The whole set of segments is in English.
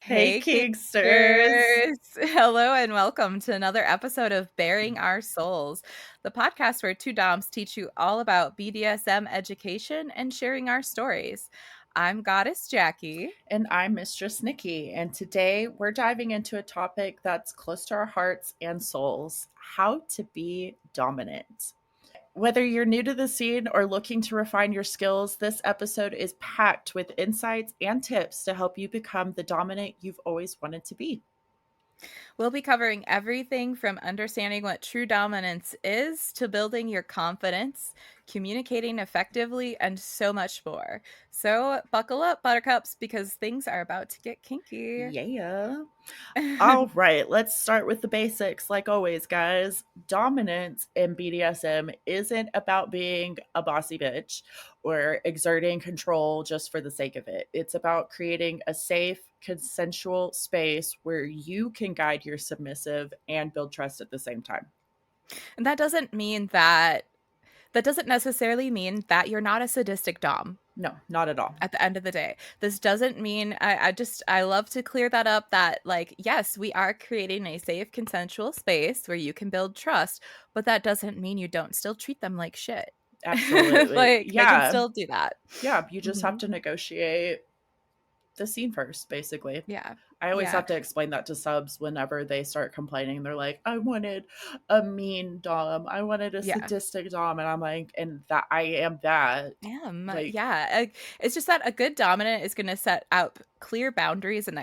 Hey, Hey, Kinksters. Kinksters. Hello and welcome to another episode of Bearing Our Souls, the podcast where two Doms teach you all about BDSM education and sharing our stories. I'm Goddess Jackie. And I'm Mistress Nikki. And today we're diving into a topic that's close to our hearts and souls: how to be dominant. Whether you're new to the scene or looking to refine your skills, this episode is packed with insights and tips to help you become the dominant you've always wanted to be. We'll be covering everything from understanding what true dominance is to building your confidence, communicating effectively, and so much more. So, buckle up, buttercups, because things are about to get kinky. Yeah. All right, let's start with the basics. Like always, guys, dominance in BDSM isn't about being a bossy bitch or exerting control just for the sake of it. It's about creating a safe, consensual space where you can guide your submissive and build trust at the same time. And that doesn't necessarily mean that you're not a sadistic dom No, not at all. at the end of the day. This doesn't mean I love to clear that up that like yes, we are creating a safe consensual space where you can build trust, but that doesn't mean you don't still treat them like shit. Absolutely. Like they can Yeah. still do that. Yeah. You just have Hmm. to negotiate the scene first, basically. Yeah. I always Yeah. have to explain that to subs whenever they start complaining. They're like, I wanted a mean Dom. I wanted a Yeah. sadistic Dom. And I'm like, and that I am that. Like, Yeah. It's just that a good dominant is going to set out clear boundaries and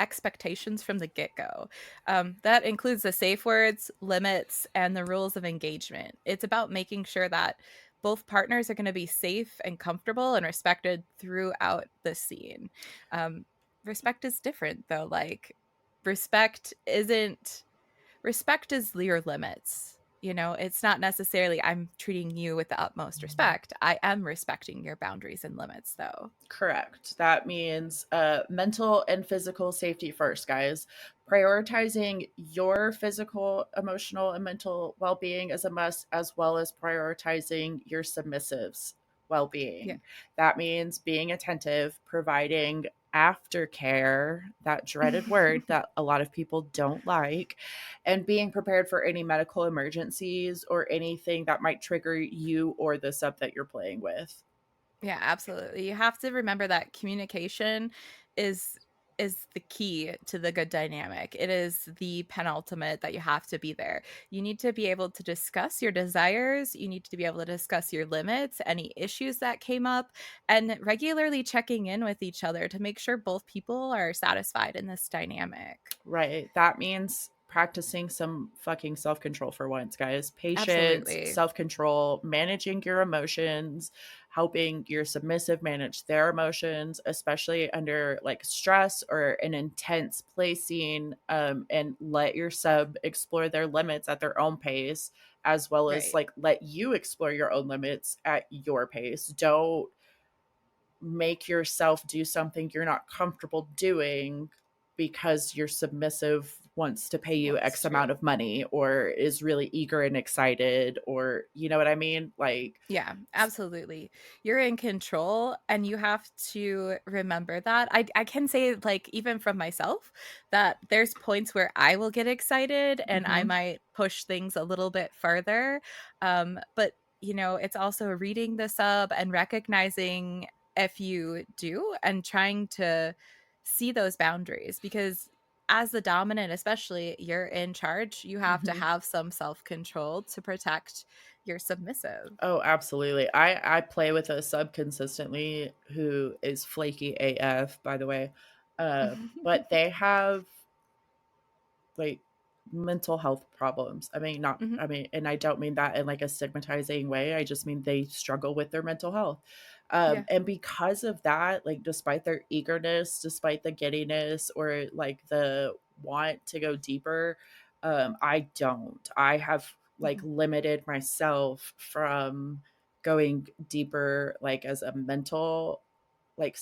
expectations from the get go. That includes the safe words, limits, and the rules of engagement. It's about making sure that both partners are going to be safe and comfortable and respected throughout the scene. Um, Respect is different, though. Like, respect isn't respect is your limits. You know, it's not necessarily I'm treating you with the utmost respect. I am respecting your boundaries and limits, though. correct. That means mental and physical safety first, guys. Prioritizing your physical, emotional, and mental well being is a must, as well as prioritizing your submissives' well Yeah. being. That means being attentive, providing aftercare, that dreaded word that a lot of people don't like, and being prepared for any medical emergencies or anything that might trigger you or the sub that you're playing with. Yeah, absolutely. You have to remember that communication is the key to the good dynamic. It is the penultimate that you have to be there. You need to be able to discuss your desires, you need to be able to discuss your limits, any issues that came up, and regularly checking in with each other to make sure both people are satisfied in this dynamic. Right. That means practicing some fucking self control for once, guys. Patience, Absolutely. self control, managing your emotions, helping your submissive manage their emotions, especially under like stress or an intense play scene, and let your sub explore their limits at their own pace, as well as Right. like let you explore your own limits at your pace. Don't make yourself do something you're not comfortable doing because your submissive wants to pay you Wants X to. amount of money or is really eager and excited, or you know what I mean? Like, Yeah, absolutely. You're in control and you have to remember that. I can say like even from myself that there's points where I will get excited and I mhm. might push things a little bit further. But you know, it's also reading the sub and recognizing if you do and trying to see those boundaries because as the dominant, especially, you're in charge. You have to Mhm. have some self-control to protect your submissive. Oh, absolutely. I play with a sub consistently who is flaky AF, by the way. But they have like mental health problems. I mean, not, Mhm. I mean, and I don't mean that in like a stigmatizing way. I just mean they struggle with their mental health. Yeah. And because of that, like, despite their eagerness, despite the giddiness or like the want to go deeper, I don't. I have like Mhm. limited myself from going deeper, like as a mental, like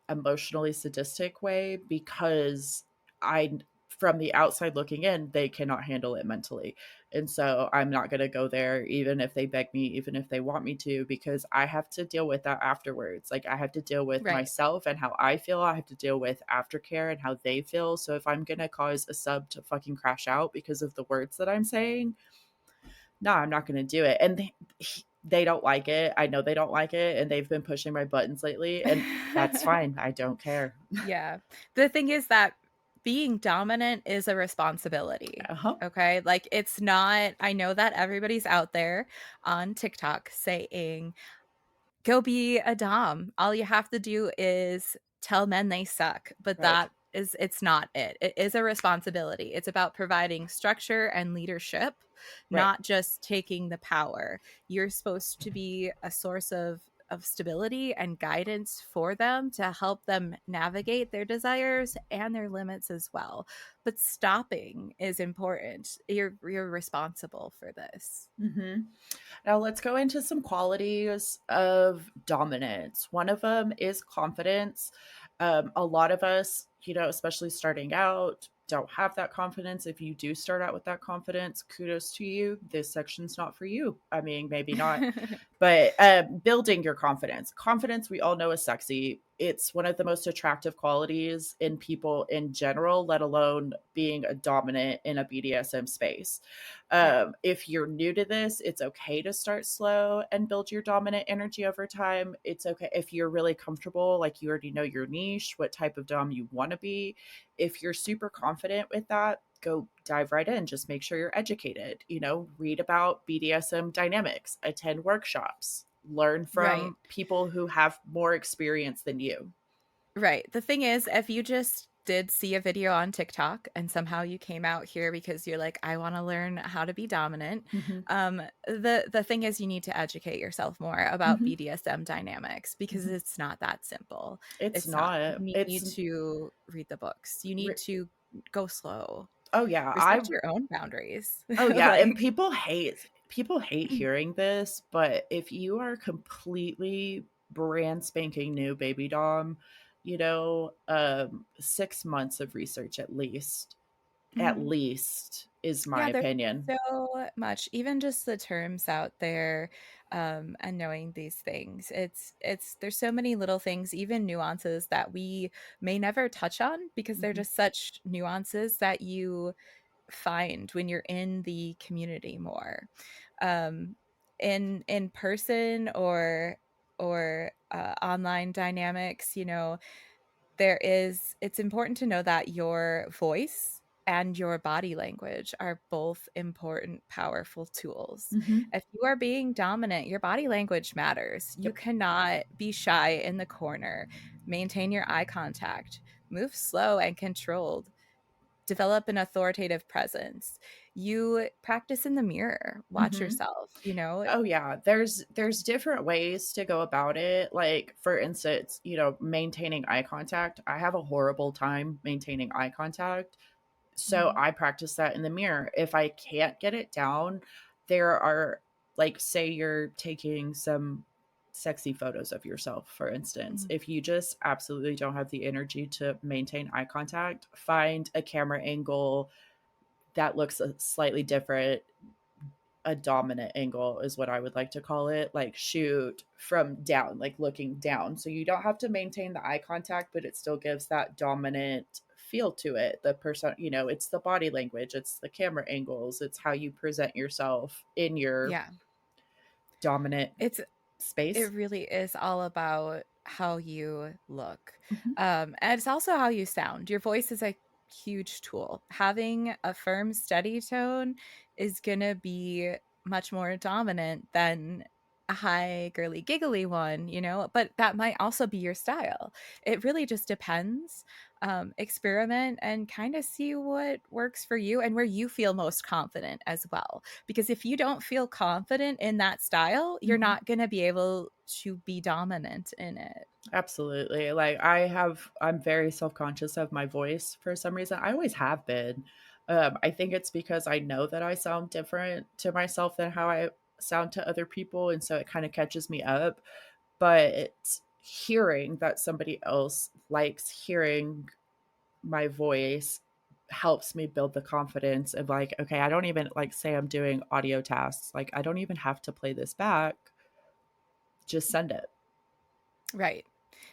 emotionally sadistic way because I from the outside looking in, they cannot handle it mentally. And so I'm not going to go there, even if they beg me, even if they want me to, because I have to deal with that afterwards. Like, I have to deal with Right. myself and how I feel. I have to deal with aftercare and how they feel. So if I'm going to cause a sub to fucking crash out because of the words that I'm saying, no, I'm not going to do it. And they don't like it. I know they don't like it. And they've been pushing my buttons lately. And that's fine. I don't care. Yeah. The thing is that being dominant is a responsibility. Uh huh. Okay. Like it's not, I know that everybody's out there on TikTok saying, go be a dom. All you have to do is tell men they suck. But Right. it's not it. It is a responsibility. It's about providing structure and leadership, Right. not just taking the power. You're supposed to be a source of stability and guidance for them to help them navigate their desires and their limits as well. But stopping is important. You're responsible for this. Mm-hmm. Now let's go into some qualities of dominance. One of them is confidence. A lot of us, especially starting out, don't have that confidence. If you do start out with that confidence, kudos to you. This section's not for you. I mean, maybe not, but building your confidence. Confidence, we all know, is sexy. It's one of the most attractive qualities in people in general, let alone being a dominant in a BDSM space. Yeah. If you're new to this, it's okay to start slow and build your dominant energy over time. It's okay if you're really comfortable, like you already know your niche, what type of dom you want to be. If you're super confident with that, go dive right in. Just make sure you're educated. Read about BDSM dynamics, attend workshops, learn Right. from people who have more experience than you. Right. The thing is, if you just did see a video on TikTok and somehow you came out here because you're like, I want to learn how to be dominant, Mm-hmm. the thing is, you need to educate yourself more about Mm-hmm. BDSM dynamics because Mm-hmm. it's not that simple. It's It's not. not. You It's need to read the books. You need to go slow. oh yeah. I Respect your own boundaries. Oh yeah, and Like, people hate hearing this, but if you are completely brand spanking new baby dom, 6 months of research at mhm. least is my Yeah, there's opinion. so much, even just the terms out there, and knowing these things. It's there's so many little things, even nuances that we may never touch on because they're Mhm. just such nuances that you find when you're in the community more. Um, in person or online dynamics, it's important to know that your voice and your body language are both important, powerful tools. Mhm. If you are being dominant, your body language matters. You Yep. cannot be shy in the corner. Maintain your eye contact. Move slow and controlled. Develop an authoritative presence. You practice in the mirror. Watch Mhm. yourself. Oh yeah, there's different ways to go about it. Like for instance, maintaining eye contact. I have a horrible time maintaining eye contact. So Mhm, I practice that in the mirror. If I can't get it down, there are, like, say you're taking some sexy photos of yourself, for instance. mhm. If you just absolutely don't have the energy to maintain eye contact, find a camera angle that looks slightly different. A dominant angle is what I would like to call it. Like, shoot from down, like looking down. So you don't have to maintain the eye contact, but it still gives that dominant feel to it. The person, it's the body language, it's the camera angles, it's how you present yourself in your Yeah. dominant It's space. It really is all about how you look. Mhm. And it's also how you sound. Your voice is a huge tool. Having a firm, steady tone is going to be much more dominant than a high, girly, giggly one, but that might also be your style. It really just depends. Experiment and kind of see what works for you and where you feel most confident as well. Because if you don't feel confident in that style, you're Mhm. not going to be able to be dominant in it. Absolutely. Like, I'm very self-conscious of my voice for some reason. I always have been. I think it's because I know that I sound different to myself than how I sound to other people, and so it kind of catches me up. But hearing that somebody else likes hearing my voice helps me build the confidence of like, okay, I don't even like say I'm doing audio tasks. Like, I don't even have to play this back. Just send it. Right.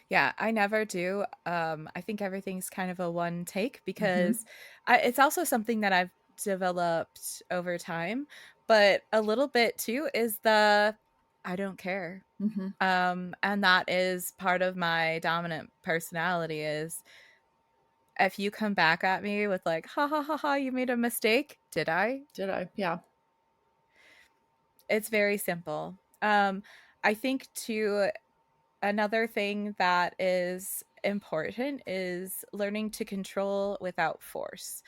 Yeah, I never do. I think everything's kind of a one take Hmm. because it's also something that I've developed over time, but a little bit too is the I don't care. Hmm. And that is part of my dominant personality is if you come back at me with like, ha ha ha ha, you made a mistake. Did I? Did I? Yeah. It's very simple. I think too, another thing that is important is learning to control without force.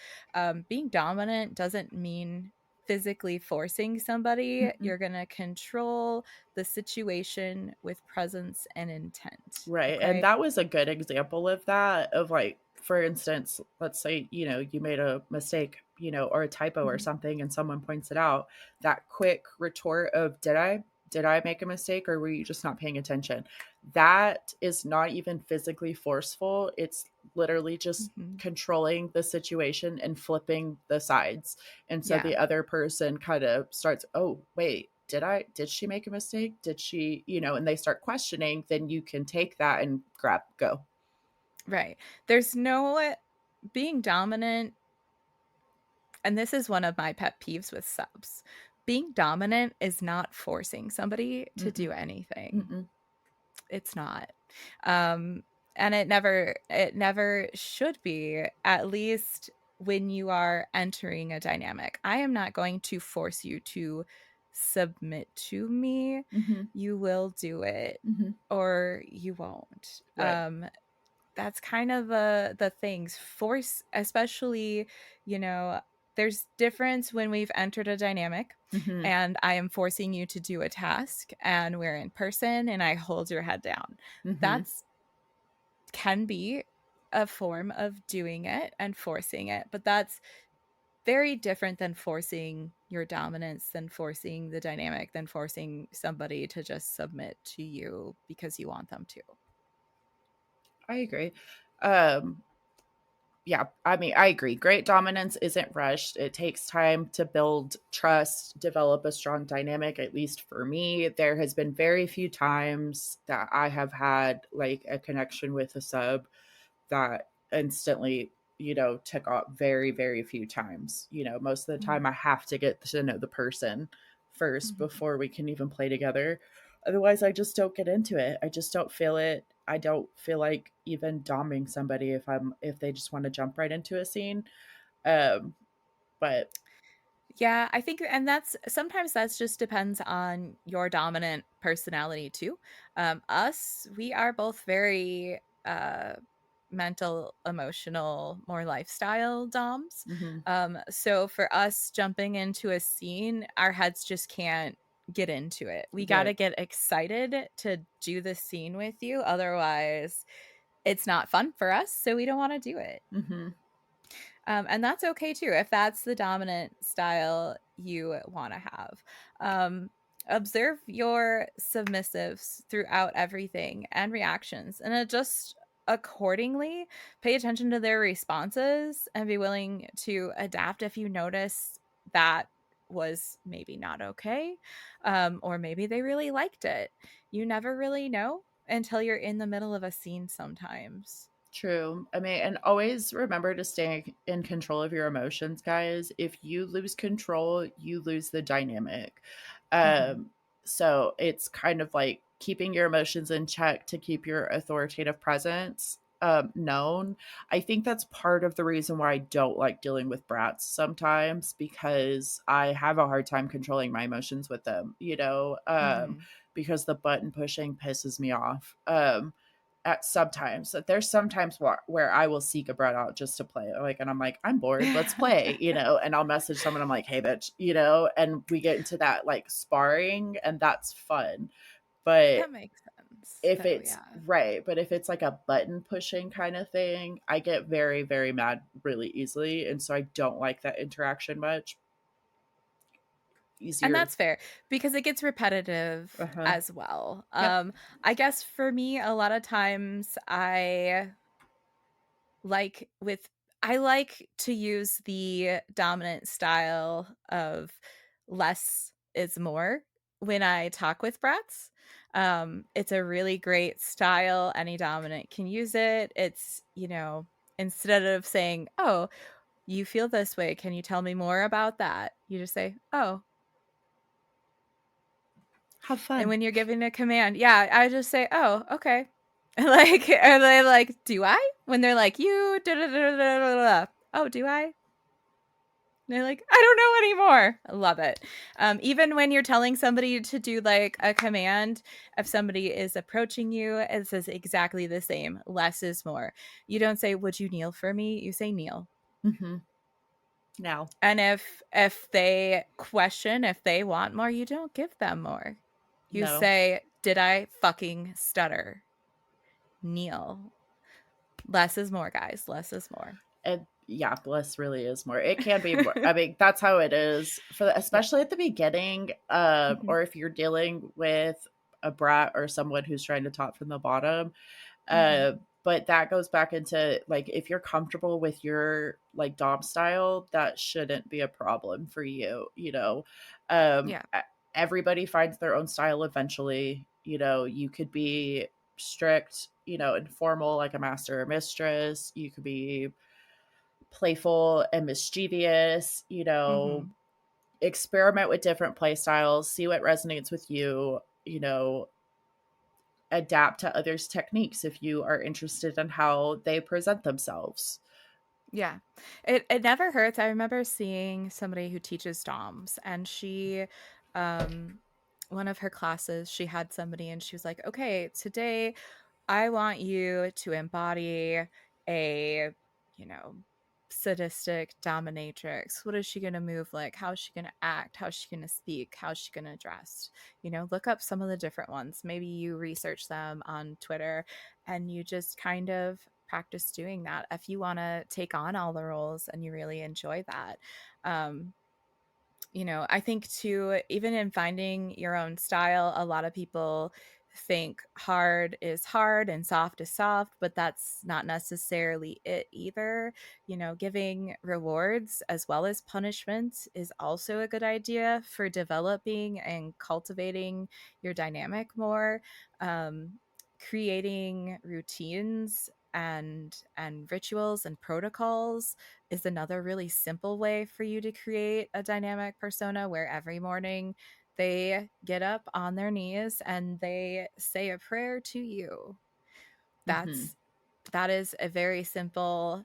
Being dominant doesn't mean physically forcing somebody. Hmm. You're going to control the situation with presence and intent. Right. And Okay. that was a good example of that, of like, for instance, let's say, you made a mistake, or a typo or Mhm. something, and someone points it out. That quick retort of, did I? Did I make a mistake, or were you just not paying attention? That is not even physically forceful. It's literally just Mhm. controlling the situation and flipping the sides. And so Yeah. the other person kind of starts, oh, wait, did she make a mistake? Did she, and they start questioning, then you can take that and go. Right. There's no being dominant, and this is one of my pet peeves with subs. Being dominant is not forcing somebody to Mm-mm, do anything. mm-mm. It's not. Um, and it never should be, at least when you are entering a dynamic. I am not going to force you to submit to me. Mm-hmm, You will do it mm-hmm. or you won't. Right. That's kind of the things force, especially, you know, there's difference when we've entered a dynamic Mm-hmm, and I am forcing you to do a task and we're in person and I hold your head down. mm-hmm. That's can be a form of doing it and forcing it, but that's very different than forcing your dominance, than forcing the dynamic, than forcing somebody to just submit to you because you want them to. I agree. um yeah, I mean, I agree. Great dominance isn't rushed. It takes time to build trust, develop a strong dynamic. At least for me, there has been very few times that I have had like a connection with a sub that instantly, took off. Very, very few times. Most of the time I have to get to know the person first Mhm. before we can even play together. Otherwise, I just don't get into it. I just don't feel it. I don't feel like even doming somebody if they just want to jump right into a scene. Um, but Yeah, I think, and that's sometimes that's just depends on your dominant personality too. Us, we are both very mental, emotional, more lifestyle doms. mhm, So for us jumping into a scene, our heads just can't get into it. We got to right. get excited to do the scene with you. Otherwise, it's not fun for us. So we don't want to do it. Hmm. And that's okay too if that's the dominant style you want to have. Um, Observe your submissives throughout everything and reactions and adjust accordingly. Pay attention to their responses and be willing to adapt if you notice that was maybe not okay, or maybe they really liked it. You never really know until you're in the middle of a scene sometimes. True. I mean, and always remember to stay in control of your emotions, guys. If you lose control, you lose the dynamic. Mhm. Um, so it's kind of like keeping your emotions in check to keep your authoritative presence known. I think that's part of the reason why I don't like dealing with brats sometimes, because I have a hard time controlling my emotions with them, Mhm. because the button pushing pisses me off. At sometimes that there's sometimes where I will seek a bread out just to play, like, and I'm like, I'm bored, let's play, and I'll message someone, I'm like, hey bitch, and we get into that like sparring, and that's fun. But That makes sense, if though, it's yeah. right, but if it's like a button pushing kind of thing, I get very, very mad really easily, and so I don't like that interaction much. And Easier. that's fair because it gets repetitive Uh-huh. as well. Yep. I guess for me, a lot of times I like with I like to use the dominant style of less is more when I talk with brats. It's a really great style. Any dominant can use it. It's, instead of saying, "Oh, you feel this way. Can you tell me more about that?" You just say, "Oh." Have And fun. when you're giving a command, yeah, I just say, "Oh, okay." Like, are they like, "Do I?" When they're like, "You da da da da da da." Oh, do I? They're like, "I don't know anymore." I love it. Even when you're telling somebody to do like a command, if somebody is approaching you, it says exactly the same. Less is more. You don't say, "Would you kneel for me?" You say, "Kneel." Hmm. Now, And if they question, if they want more, you don't give them more. You no. say, "Did I fucking stutter?" Kneel. Less is more, guys. Less is more. And yeah, bliss really is more. It can be more. I mean, that's how it is for Yeah. especially at the beginning, Mhm. or if you're dealing with a brat or someone who's trying to top from the bottom. Mhm. Uh, but that goes back into like if you're comfortable with your like dom style, that shouldn't be a problem for you. Yeah. Everybody finds their own style eventually. You could be strict, informal like a master or mistress. You could be playful and mischievous, Mhm. experiment with different play styles, see what resonates with you, adapt to others' techniques if you are interested in how they present themselves. Yeah. It never hurts. I remember seeing somebody who teaches DOMs, and she um one of her classes, she had somebody and she was like, "Okay, today I want you to embody a, you know, sadistic dominatrix. What is she going to move like? How is she going to act? How is she going to speak? How is she going to dress?" Look up some of the different ones. Maybe you research them on Twitter and you just kind of practice doing that if you want to take on all the roles and you really enjoy that. Um, I think too, even in finding your own style, a lot of people think hard is hard and soft is soft, but that's not necessarily it either. Giving rewards as well as punishments is also a good idea for developing and cultivating your dynamic more. Creating routines and rituals and protocols is another really simple way for you to create a dynamic persona where every morning they get up on their knees and they say a prayer to you. Hmm. That is a very simple,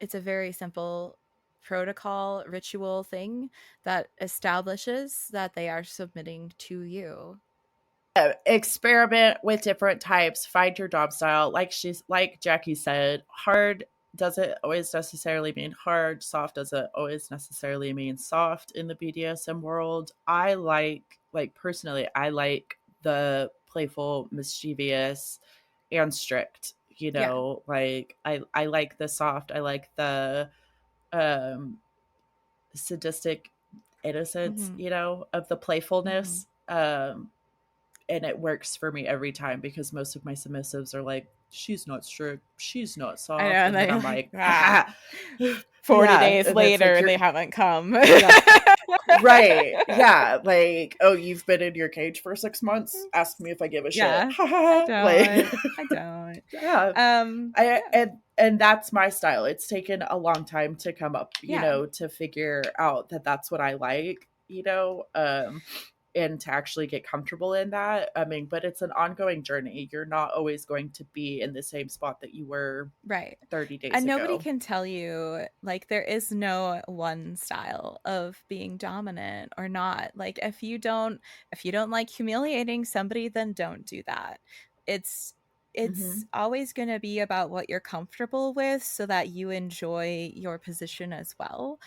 it's a very simple protocol ritual thing that establishes that they are submitting to you. Experiment with different types, find your job style. Like Jackie said, hard doesn't always necessarily mean hard, soft doesn't always necessarily mean soft in the BDSM world. Personally, I like the playful, mischievous, and strict. Yeah. I like the soft, I like the um sadistic innocence, Hmm. of the Hmm. playfulness. And it works for me every time because most of my submissives are like, she's not strict, she's not I know, soft, and and then they I'm like, like, ha, 40 yeah, days and it's like later, you're, they haven't come. yeah, right, yeah, like, oh, you've been in your cage for 6 months. Ask me if I give a shit, Yeah, ha I ha, like, don't. I don't. yeah, I Yeah. and that's my style. It's taken a long time to come up, Yeah. to figure out that that's what I like, and to actually get comfortable in that. I mean, but it's an ongoing journey. You're not always going to be in the same spot that you were Right. 30 days And nobody ago. can tell you, like, there is no one style of being dominant or not. Like, if you don't like humiliating somebody, then don't do that. It's it's Hmm. always going to be about what you're comfortable with so that you enjoy your position as well.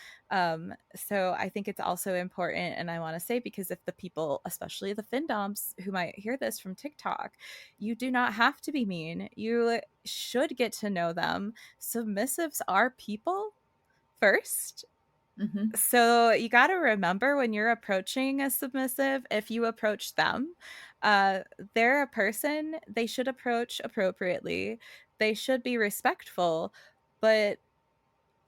So I think it's also important, and I want to say, because if the people, especially the findoms who might hear this from TikTok, you do not have to be mean. You should get to know them. Submissives are people first. Hmm. So you got to remember, when you're approaching a submissive, if you approach them, uh, they're a person. They should approach appropriately. They should be respectful, but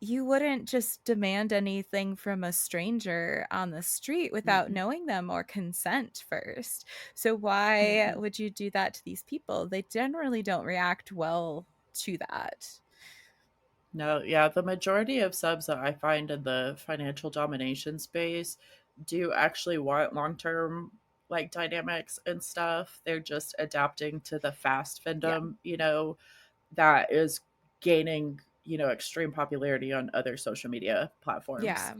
you wouldn't just demand anything from a stranger on the street without Mm-mm, knowing them or consent first. So why mm-mm. would you do that to these people? They generally don't react well to that. No, yeah, the majority of subs that I find in the financial domination space do actually want long-term like dynamics and stuff. They're just adapting to the fast Yeah. fandom, that is gaining, extreme popularity on other social media platforms. Yeah.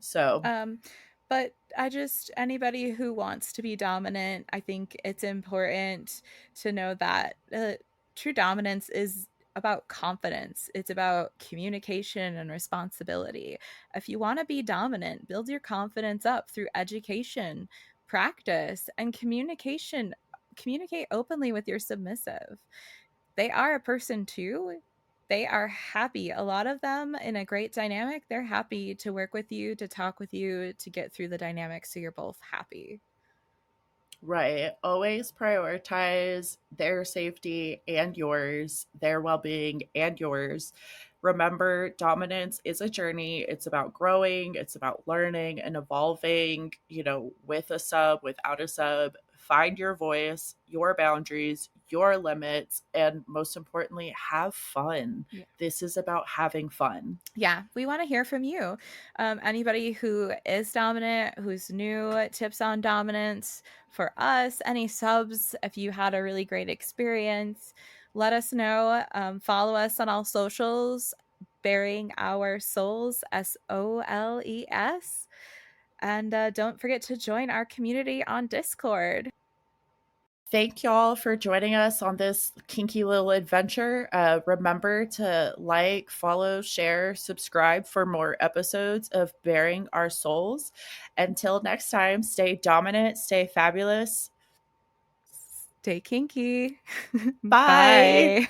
So, Um, but I just, anybody who wants to be dominant, I think it's important to know that true dominance is about confidence. It's about communication and responsibility. If you want to be dominant, build your confidence up through education, practice, and communication. Communicate openly with your submissive. They are a person too. They are happy. A lot of them in a great dynamic, they're happy to work with you, to talk with you, to get through the dynamic so you're both happy. right. Always prioritize their safety and yours, their well being and yours. Remember, dominance is a journey. It's about growing, it's about learning and evolving, with a sub, without a sub. Find your voice, your boundaries, your limits, and most importantly, have fun. Yeah. This is about having fun. Yeah, we want to hear from you. Anybody who is dominant, who's new, tips on dominance for us, any subs, if you had a really great experience, let us know. Follow us on all socials, Bearing Our Souls, SOLES. And don't forget to join our community on Discord. Thank y'all for joining us on this kinky little adventure. Remember to like, follow, share, subscribe for more episodes of Bearing Our Souls. Until next time, stay dominant, stay fabulous. Stay kinky. Bye. Bye.